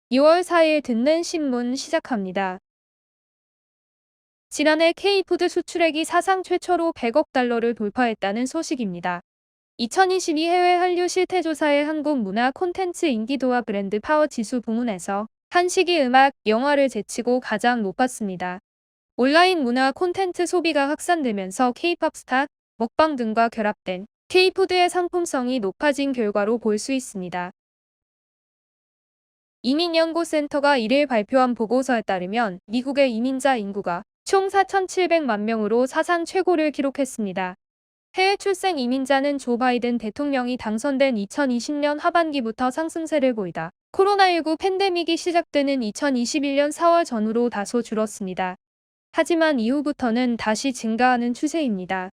2월 4일 듣는 신문 시작합니다. 지난해 K푸드 수출액이 사상 최초로 100억 달러를 돌파했다는 소식입니다. 2022 해외 한류 실태조사의 한국 문화 콘텐츠 인기도와 브랜드 파워 지수 부문에서 한식이 음악, 영화를 제치고 가장 높았습니다. 온라인 문화 콘텐츠 소비가 확산되면서 K-팝 스타, 먹방 등과 결합된 K푸드의 상품성이 높아진 결과로 볼 수 있습니다. 이민연구센터가 1일 발표한 보고서에 따르면 미국의 이민자 인구가 총 4,700만 명으로 사상 최고를 기록했습니다. 해외 출생 이민자는 조 바이든 대통령이 당선된 2020년 하반기부터 상승세를 보이다 코로나19 팬데믹이 시작되는 2021년 4월 전후로 다소 줄었습니다. 하지만 이후부터는 다시 증가하는 추세입니다.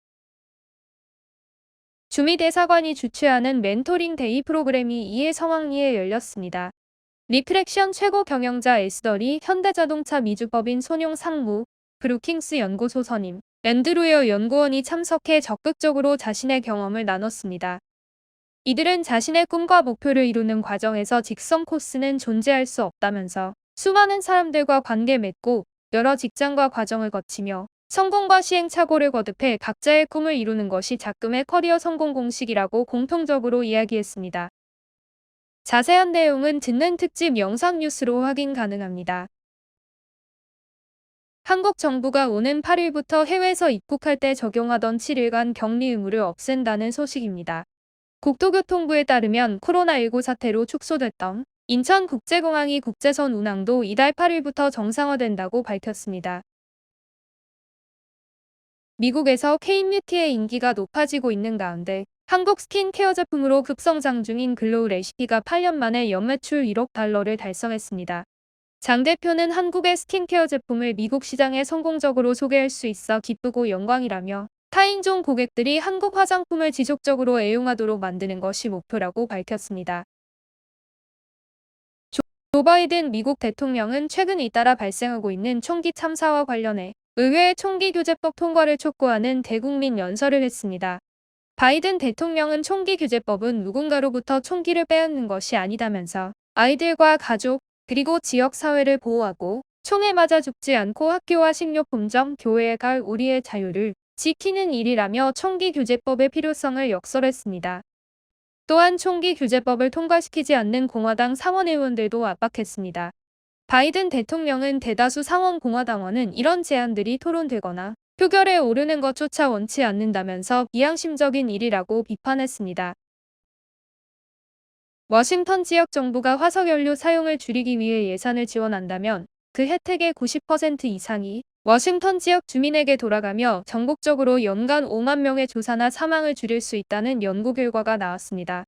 주미대사관이 주최하는 멘토링 데이 프로그램이 2일 성황리에 열렸습니다. 리프렉션 최고 경영자 에스더리, 현대자동차 미주법인 손용 상무, 브루킹스 연구소 선임, 앤드루어 연구원이 참석해 적극적으로 자신의 경험을 나눴습니다. 이들은 자신의 꿈과 목표를 이루는 과정에서 직선 코스는 존재할 수 없다면서 수많은 사람들과 관계 맺고 여러 직장과 과정을 거치며 성공과 시행착오를 거듭해 각자의 꿈을 이루는 것이 작금의 커리어 성공 공식이라고 공통적으로 이야기했습니다. 자세한 내용은 듣는 특집 영상 뉴스로 확인 가능합니다. 한국 정부가 오는 8일부터 해외에서 입국할 때 적용하던 7일간 격리 의무를 없앤다는 소식입니다. 국토교통부에 따르면 코로나19 사태로 축소됐던 인천국제공항이 국제선 운항도 이달 8일부터 정상화된다고 밝혔습니다. 미국에서 K뮤티의 인기가 높아지고 있는 가운데 한국 스킨케어 제품으로 급성장 중인 글로우 레시피가 8년 만에 연매출 1억 달러를 달성했습니다. 장 대표는 한국의 스킨케어 제품을 미국 시장에 성공적으로 소개할 수 있어 기쁘고 영광이라며 타인종 고객들이 한국 화장품을 지속적으로 애용하도록 만드는 것이 목표라고 밝혔습니다. 조 바이든 미국 대통령은 최근 잇따라 발생하고 있는 총기 참사와 관련해 의회의 총기규제법 통과를 촉구하는 대국민 연설을 했습니다. 바이든 대통령은 총기규제법은 누군가로부터 총기를 빼앗는 것이 아니다면서 아이들과 가족, 그리고 지역 사회를 보호하고 총에 맞아 죽지 않고 학교와 식료품점, 교회에 갈 우리의 자유를 지키는 일이라며 총기규제법의 필요성을 역설했습니다. 또한 총기규제법을 통과시키지 않는 공화당 상원의원들도 압박했습니다. 바이든 대통령은 대다수 상원 공화당원은 이런 제안들이 토론되거나 표결에 오르는 것조차 원치 않는다면서 비양심적인 일이라고 비판했습니다. 워싱턴 지역 정부가 화석연료 사용을 줄이기 위해 예산을 지원한다면 그 혜택의 90% 이상이 워싱턴 지역 주민에게 돌아가며 전국적으로 연간 5만 명의 조사나 사망을 줄일 수 있다는 연구 결과가 나왔습니다.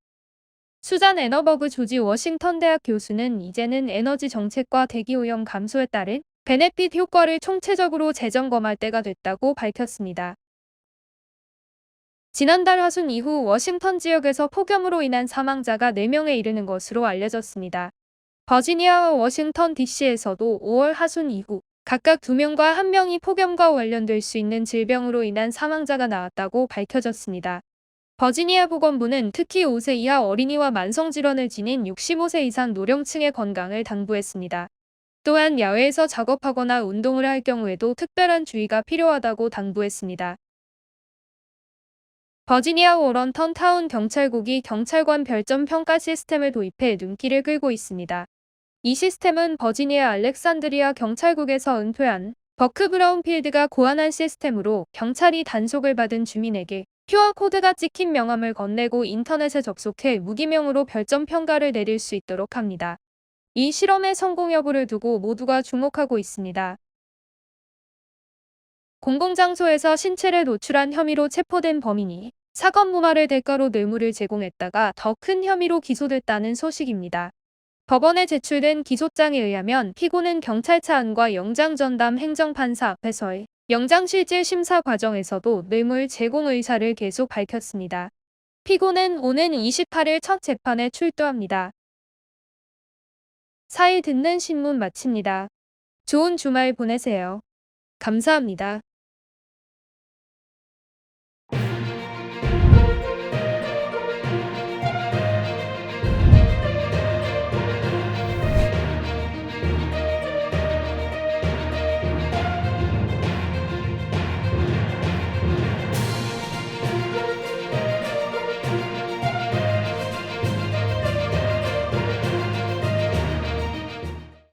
수잔 애너버그 조지 워싱턴 대학 교수는 이제는 에너지 정책과 대기오염 감소에 따른 베네핏 효과를 총체적으로 재점검할 때가 됐다고 밝혔습니다. 지난달 하순 이후 워싱턴 지역에서 폭염으로 인한 사망자가 4명에 이르는 것으로 알려졌습니다. 버지니아와 워싱턴 DC에서도 5월 하순 이후 각각 2명과 1명이 폭염과 관련될 수 있는 질병으로 인한 사망자가 나왔다고 밝혀졌습니다. 버지니아 보건부는 특히 5세 이하 어린이와 만성질환을 지닌 65세 이상 노령층의 건강을 당부했습니다. 또한 야외에서 작업하거나 운동을 할 경우에도 특별한 주의가 필요하다고 당부했습니다. 버지니아 워런턴 타운 경찰국이 경찰관 별점 평가 시스템을 도입해 눈길을 끌고 있습니다. 이 시스템은 버지니아 알렉산드리아 경찰국에서 은퇴한 버크 브라운필드가 고안한 시스템으로 경찰이 단속을 받은 주민에게 QR코드가 찍힌 명함을 건네고 인터넷에 접속해 무기명으로 별점 평가를 내릴 수 있도록 합니다. 이 실험의 성공 여부를 두고 모두가 주목하고 있습니다. 공공장소에서 신체를 노출한 혐의로 체포된 범인이 사건 무마를 대가로 뇌물을 제공했다가 더 큰 혐의로 기소됐다는 소식입니다. 법원에 제출된 기소장에 의하면 피고는 경찰차 안과 영장 전담 행정판사 앞에서의 영장실질 심사 과정에서도 뇌물 제공 의사를 계속 밝혔습니다. 피고는 오는 28일 첫 재판에 출두합니다. 4일 듣는 신문 마칩니다. 좋은 주말 보내세요. 감사합니다.